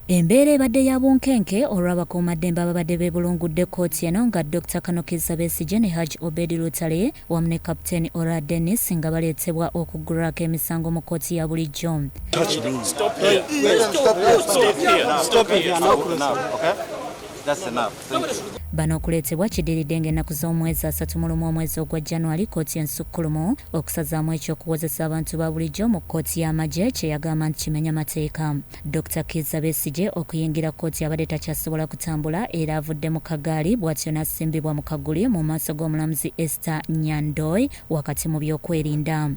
Embeera ebadde ya bunkenke olw'abakuumaddembe ababadde beebulungudde kkooti eno nga Dr. Kizza Besigye ne Hajji Obedi Lutale wamu ne Kapiteeni Ora Dennis nga baleetebwa okuggulwako emisango mu kkooti ya bulijjo. Bano okuleetebwa kidiridde ng'ennaku z'omwezi 31 omwezi ogwa January kkooti ensukkulumu okusazaamu ekyokuwozesa abantu ba bulijjo mu kkooti y'amagye kye yagamba nti kimenya mateeka. Dr. Kizza Besigye okuyingira kkooti abadde takyasobola kutambula era avudde mu kagaali bw'atyo n'assimbibwa mu kaguli mu maaso g'omulamuzi Esther Nyandoy wakati mu by'okwerinda.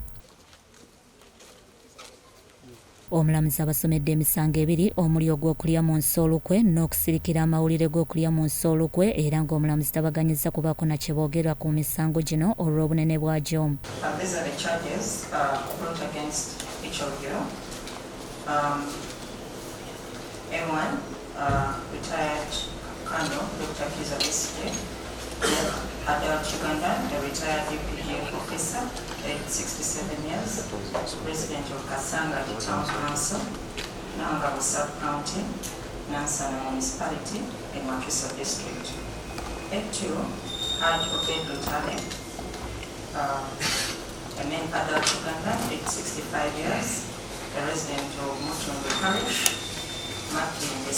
Omulamuzi abasomedde emisango ebiri omuli ogw'okulya mu nsoolukwe n'okusirikira amawulire g'okulya mu nsoolukwe era ng'omulamuzi tabaganyiza kubaako na kye boogerwa ku misango gino olw'obunene bwagyo. These are the charges brought against each of you. M1, retired Colonel Dr. Kizza Besigye, adult Uganda, the retired UPDF officer, aged 67 years, resident of Kasanga Town Council, Nangabo Sub-County, Nansana Municipality, in Wakiso District. A2, Hajji Obedi Lutale, a man adult Uganda, aged 65 years, a resident of Mutundu Parish, Maki in the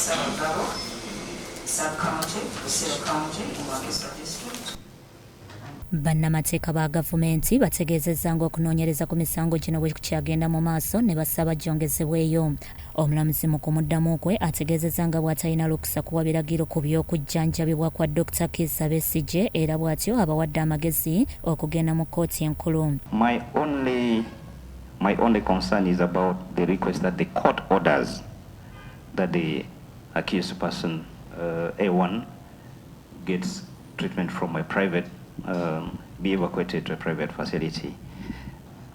Sub-County, Luzira County, in Wakiso District. Bannamateeka ba gavumenti bategeezezza ng'okunoonyereza ku misango gino bwe kyagenda mu maaso ne basaba gyongezebweyo. Omulamuzi mu kumuddamu kwe ategeezezza nga bw'atalina lukusa kuwa biragiro ku by'okujjanjabibwa kwa Dr. Kizza Besigye era bw'atyo abawadde amagezi okugenda mu kkooti enkulu. My only concern is about the request that the court orders that the accused person A1 gets treatment from a private be evacuated to a private facility.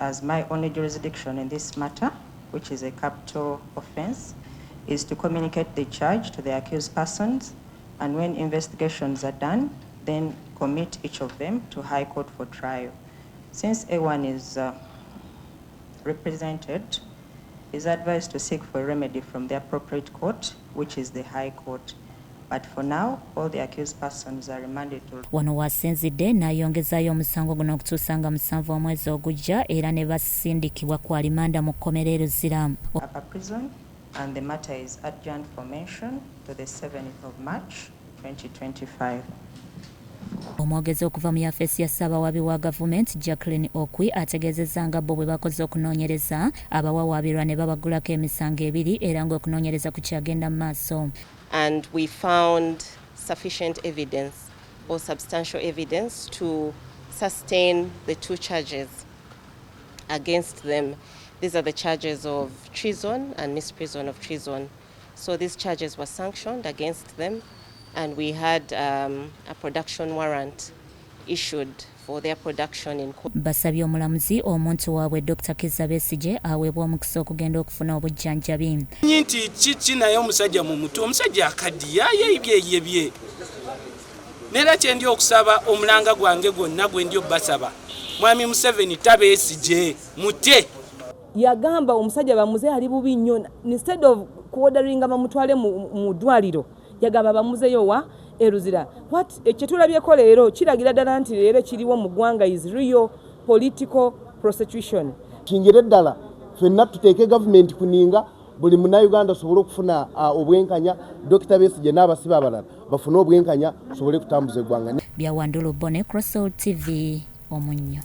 As my only jurisdiction in this matter, which is a capital offense, is to communicate the charge to the accused persons, and when investigations are done, then commit each of them to High Court for trial. Since A1 is represented, is advised to seek for a remedy from the appropriate court, which is the High Court. But for now, all the accused persons are remanded to... Wano wasinzidde n'ayongezaayo omusango guno okutuusa nga 7 omwezi ogujja era ne basindikibwa ku alimanda mu kkomera Luzira. Upper prison, and the matter is adjourned for mention to the 7th of March 2025. Omwogezi okuva mu yafeesi ya Ssaabawabi wa gavumenti Jacqueline Okwi ategeezezza nga bo bwe bakoze okunoonyereza abawawaabirwa ne babagulako emisango ebiri era ng'okunoonyereza ku kyagenda mu maaso. And we found sufficient evidence or substantial evidence to sustain the 2 charges against them. These are the charges of treason and misprision of treason. So these charges were sanctioned against them, and we had a production warrant issued for their production in court. Basabye omulamuzi omuntu waabwe Dr. Kizza Besigye aweebwa omukisa okugenda okufuna obujjanjabi. Nti kiki naye omusajja mu mutu omusajja akaddiya yeebyeyebye. Neera kye ndi okusaba omulanga gwange gwonna gwe ndi obbasaba. Mwami Museveni tabeesigye mute. Yagamba omusajja bamuze ali bubi nnyo, instead of kuorderinga bamutwale mu ddwaliro yagamba bamuzeyo wa Luzira. Ekitulabyeko leero kiragira ddala nti leero kiriwo mu ggwanga is real political prostitution. Kingire ddala ffenna tuteeke gavumenti kuninga buli munnayuganda asobole okufuna obwenkanya. Dr. Besigye n'abasibe abalala bafune obwenkanya tusobole kutambuza eggwanga. Byawandulu Bone, Crossroads TV, Omunnyo.